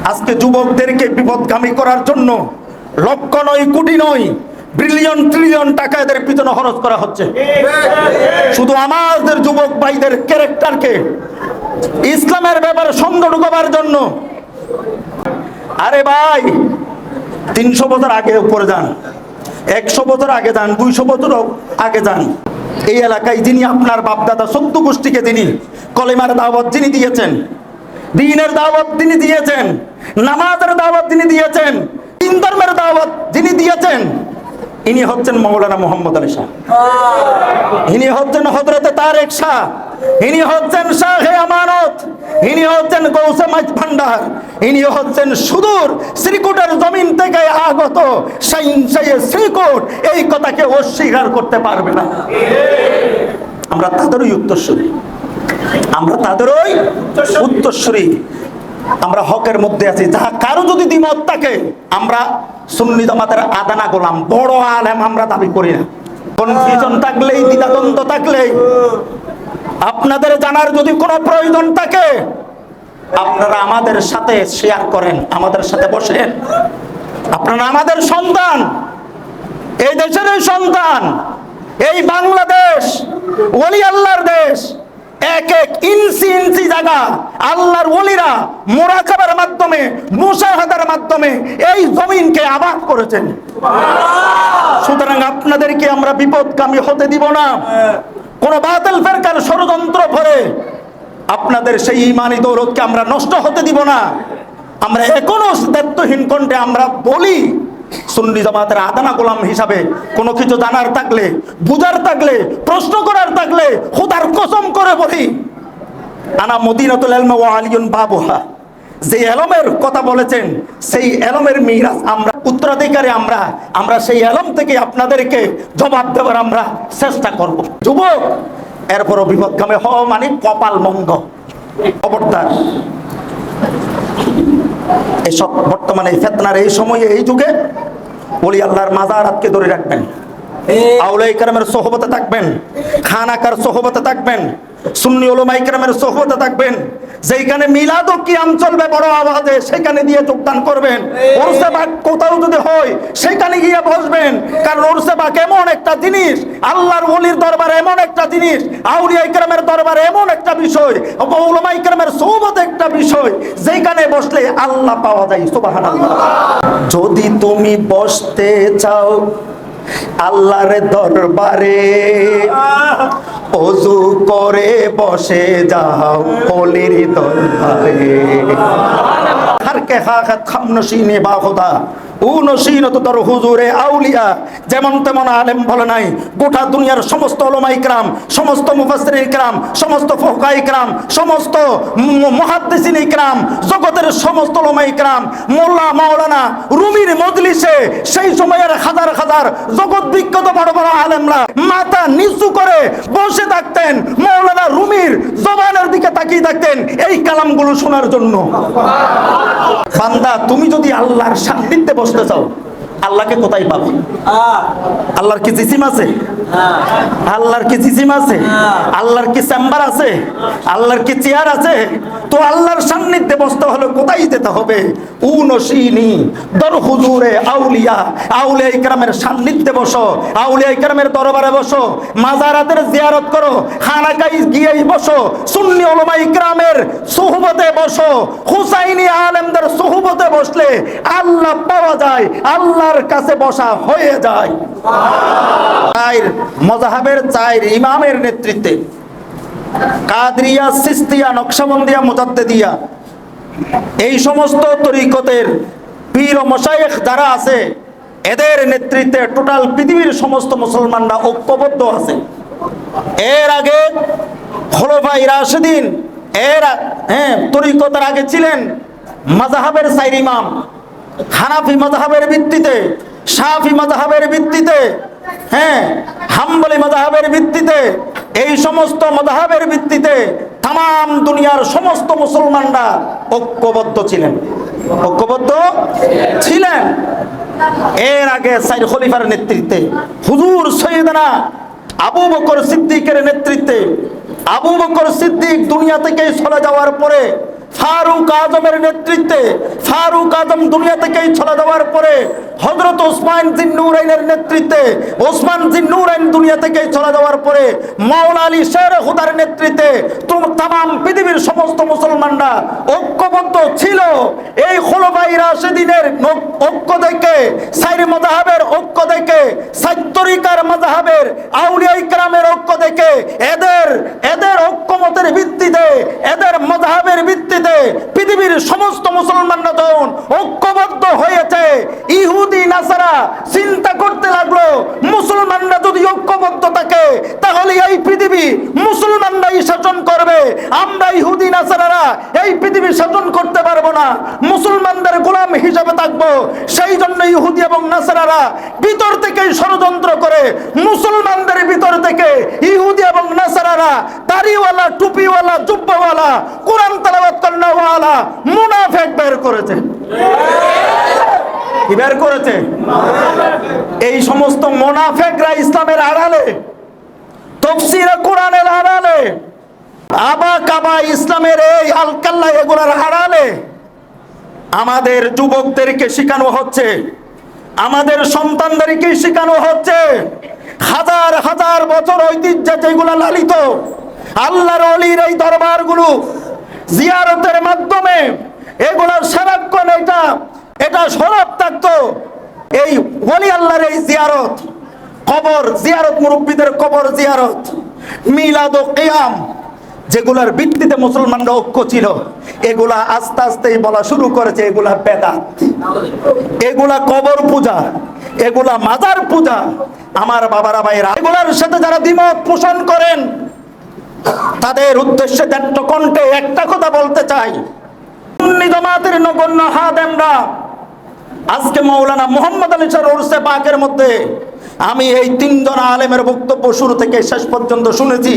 আজকে যুবকদেরকে বিপদগামী করার জন্য লক্ষ নয়, কোটি নয়, বিলিয়ন ট্রিলিয়ন টাকা এদের পিছনে খরচ করা হচ্ছে। শুধু আমাদের যুবক ভাইদের ক্যারেক্টারকে ইসলামের ব্যাপারে সন্দেহ ঢুকাবার জন্য। আরে ভাই, 300 বছর আগে উপরে যান, 100 বছর আগে যান, 200 বছর আগে যান। এই এলাকায় যিনি আপনার বাপদাদা 14 গোষ্ঠীকে যিনি কলেমার দাওয়াত যিনি দিয়েছেন, দ্বীনের দাওয়াত তিনি দিয়েছেন, নামাজের দাওয়াত যিনি দিয়েছেন, তিন ধর্মের দাওয়াত যিনি দিয়েছেন, ইনি হচ্ছেন মাওলানা মোহাম্মদ আলী শাহ, ইনি হচ্ছেন হযরতে তারেক শাহ, ইনি হচ্ছেন শাহে আমানত, ইনি হচ্ছেন গৌসে মাঝ ভান্ডার, ইনি হচ্ছেন সুদূর শ্রীকোটের জমিন থেকে আগত শ্রীকোট। এই কথাকে অস্বীকার করতে পারবে না। আমরা তাদেরই উত্তরসূরি, আমরা তাদেরই উত্তরসূরি। আমরা হকের মধ্যে আছি। যাহা কারো যদি দ্বিমত থাকে, আমরা সুন্নি জামাতের আদানা গোলাম, বড় আলেম আমরা দাবি করি না। কনফিউশন থাকলেই, দ্বিধাদ্বন্দ্ব থাকলেই, আপনাদের জানার যদি কোনো প্রয়োজন থাকে, আপনারা আমাদের সাথে শেয়ার করেন, আমাদের সাথে বসেন। আপনারা আমাদের সন্তান, এই দেশের সন্তান। এই বাংলাদেশ ওলি আল্লাহর দেশ। এক এক ইঞ্চি ইঞ্চি জায়গা আল্লাহর ওলিরা মুরাকাবার মাধ্যমে, মুশাহাদার মাধ্যমে এই জমিনকে আবাদ করেছেন। সুতরাং আপনাদেরকে আমরা বিপদগামী হতে দিব না। কোন বাতিল ফেরকার ষড়যন্ত্র করে আপনাদের সেই ঈমানি দৌলতকে আমরা নষ্ট হতে দিব না। আমরা এখনো দায়িত্বহীন কণ্ঠে আমরা বলি, সুন্নি জামাতের আদানা গোলাম হিসাবে কোনো কিছু জানার থাকলে, বুঝার থাকলে, প্রশ্ন করার থাকলে খোদার কসম করে বলি, আনা মদিনাতুল ইলমি ওয়া আলিয়ুন বাবুহা। যে এলমের কথা বলেছেন, সেই এলমের মিরাস আমরা উত্তরাধিকারী। আমরা সেই এলম থেকে আপনাদেরকে জবাব দেওয়ার আমরা চেষ্টা করব। যুবক, এরপরও বিপদগামী হওয়া মানে কপাল মন্দ, খবরদার। এসব বর্তমানে ফিতনার এই সময়ে, এই যুগে ওলি আল্লাহর মাজারাতকে ধরে রাখবেন, আউলিয়া ইকরামের সোহবতে থাকবেন, খানাকার সোহবতে থাকবেন, সুন্নি উলামা ইকরামের সোহবতে থাকবেন। যেখানে মিলাদ ও কিয়াম চলবে বড় আওয়াজে, সেখানে দিয়ে যোগদান করবেন। উরসে বাক কোথাও যদি হয়, সেখানে গিয়ে বসবেন। কারণ উরসে বাক এমন একটা জিনিস, আল্লাহর ওলির দরবারে এমন একটা জিনিস, আউলিয়া ইকরামের দরবারে এমন একটা বিষয়, উলামা ইকরামের সোহবতে একটা বিষয়, যেখানে বসলে আল্লাহ পাওয়া যায়। সুবহানাল্লাহ। যদি তুমি বসতে চাও আল্লাহর দরবারে, ওযু করে বসে যাও ওলির দরবারে। হর কে খাত খামনশিনে বা খোদা ও নসিনত তর হুজুরে আউলিয়া। যেমন তেমন আলেম বলে নাই, গোটা দুনিয়ার সমস্ত উলামা ইকরাম, সমস্ত মুফাসসির ইকরাম, সমস্ত ফুকাহা ইকরাম, সমস্ত মুহাদ্দিসিন ইকরাম, জগতের সমস্ত উলামা ইকরাম মোল্লা মাওলানা রুমির মজলিসে সেই সময়ের হাজার হাজার জগৎ বিখ্যাত বড় বড় আলেমরা মাথা নিচু করে বসে থাকতেন, মাওলানা রুমির জবানের দিকে তাকিয়ে থাকতেন এই কালামগুলো শোনার জন্য। বান্দা, তুমি যদি আল্লাহর সান্নিধ্যে বসতে চাও, আল্লাহকে কোথায় পাবে? আল্লাহর কি জিসিম আছে? আল্লাহর কি জিসিম আছে? আল্লাহর কি চেম্বার আছে? আল্লাহর কি চেয়ার আছে? তো আল্লাহর সান্নিধ্যে বসতে হলে কোথায় যেতে হবে? উনশিনি দর হুজুরে আউলিয়া। আউলিয়া ইকরামের সান্নিধ্যে বসো, আউলিয়া ইকরামের দরবারে বসো, মাজারাতের জিয়ারত করো, খানাকায় গিয়েই বসো, সুন্নি উলামা ইকরামের সুহবতে বসো, হুসাইনি আলেমদের সুহবতে বসলে আল্লাহ পাওয়া যায়, আল্লাহর কাছে বসা হয়ে যায়। চার মযহাবের চার ইমামের নেতৃত্বে, কাদরিয়া, সিস্তিয়া, নকশবন্দিয়া, মুজাদ্দিদিয়া, এই সমস্ত তরিকতের পীর ও মাশায়েখ যারা আছে, এদের নেতৃত্বে টোটাল পৃথিবীর সমস্ত মুসলমানরা ঐক্যবদ্ধ আছে। এর আগে খোলাফায়ে রাশিদিন, তরিকতের আগে ছিলেন মাযহাবের চার ইমাম। হানাফি মাযহাবের ভিত্তিতে, শাফি মাযহাবের ভিত্তিতে, হাম্বলি মাযহাবের ভিত্তিতে, এই সমস্ত মাযহাবের ভিত্তিতে তাম দুনিয়ার সমস্ত মুসলমানরা ঐক্যবদ্ধ ছিলেন, ঐক্যবদ্ধ ছিলেন। এর আগে চার খলিফার নেতৃত্বে, হুজুর সৈয়দনা আবু বকর সিদ্দিকের নেতৃত্বে, আবু বকর সিদ্দিক দুনিয়া থেকে চলে যাওয়ার পরে ফারুক আজমের নেতৃত্বে, ফারুক আজম দুনিয়া থেকেই চলে যাওয়ার পরে হযরত ওসমান জিন্নুরাইনের নেতৃত্বে, ওসমান জিন্নুরাইন দুনিয়া থেকেই চলে যাওয়ার পরে মাওলা আলী শের খুদার নেতৃত্বে তামাম পৃথিবীর সমস্ত মুসলমানরা ঐক্যবদ্ধ ছিল। এই খুলাফায়ে রাশিদিনের ঐক্য দেখে, চার মাযহাবের ঐক্য দেখে, চার তরিকার মাযহাবের আউলিয়া ইকরামের ঐক্য দেখে, এদের ঐক্যমতের ভিত্তিতে, এদের মাযহাবের ভিত্তিতে পৃথিবীর সমস্ত মুসলমানরা যখন ঐক্যবদ্ধ হয়েছে, ইহুদি নাসারা চিন্তা করতে লাগলো মুসলমানরা যদি ঐক্যবদ্ধ থাকে তাহলে এই পৃথিবী মুসলমানরাই শাসন করবে, আমরা ইহুদি নাসারারা এই পৃথিবী শাসন করতে পারবো না, মুসলমানদের গোলাম হিসেবে থাকবো। সেই জন্য ইহুদি এবং নাসারারা ভিতর থেকেই ষড়যন্ত্র করে মুসলমানদের ভিতর থেকে ইহুদি এবং নাসারারা দাড়িওয়ালা, টুপিওয়ালা, জুব্বাওয়ালা, কোরআন তেলাওয়াত করাওয়ালা মুনাফিক বের করেছে। কি বের করেছে? এই সমস্ত মুনাফিকরা ইসলামের আড়ালে, তাফসীরে কোরআনের আড়ালে, আবা কাবা ইসলামের এই আলকাল্লা এগুলার আড়ালে আমাদের যুবকদেরকে শেখানো হচ্ছে, আমাদের সন্তানদেরকে শেখানো হচ্ছে হাজার হাজার বছর ঐতিহ্য যেগুলো লালিত আল্লাহর ওলির এই দরবারগুলো জিয়ারতের মাধ্যমে এগুলোর সারাক্ষণ এটা সরব থাকতো। এই ওলি আল্লাহর এই জিয়ারত, কবর জিয়ারত, মুরব্বীদের কবর জিয়ারত, মিলাদ ও কিয়াম, যেগুলার ভিত্তিতে মুসলমানরা ঐক্য ছিল, এগুলা আস্তে আস্তেই বলা শুরু করেছে এগুলা বেদাত, এগুলা কবর পূজা, এগুলা মাজার পূজা। আমার বাবারা ভাইরা, এগুলার সাথে যারা দ্বিমত পোষণ করেন তাদের উদ্দেশ্যে দৃঢ় কণ্ঠে একটা কথা বলতে চাই, সুন্নি জামাতের নগণ্য হাদেমরা আজকে মাওলানা মুহাম্মদ আলী শাহ উরসে পাকের মধ্যে আমি এই তিনজন আলেমের বক্তব্য শুরু থেকে শেষ পর্যন্ত শুনেছি,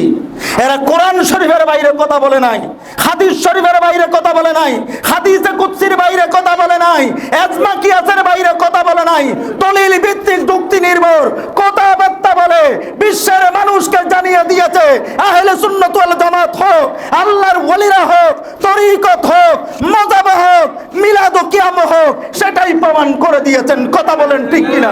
এরা কোরআন শরীফের বাইরে কথা বলে নাই, হাদিস শরীফের বাইরে কথা বলে নাই, হাদিসে কুদসির বাইরে কথা বলে নাই, ইজমা কিয়াসের বাইরে কথা বলে নাই, দলিল ভিত্তিক যুক্তি নির্ভর কথাবার্তা বলে বিশ্বের মানুষকে জানিয়ে দিয়েছে আহলে সুন্নাত ওয়াল জামাত হোক, আল্লাহর ওলিরা হোক, তরিকত হোক, মাযহাব হোক, মিলাদ ও কিয়াম হোক, সেটাই প্রমাণ করে দিয়েছেন। কথা বলেন ঠিক কিনা?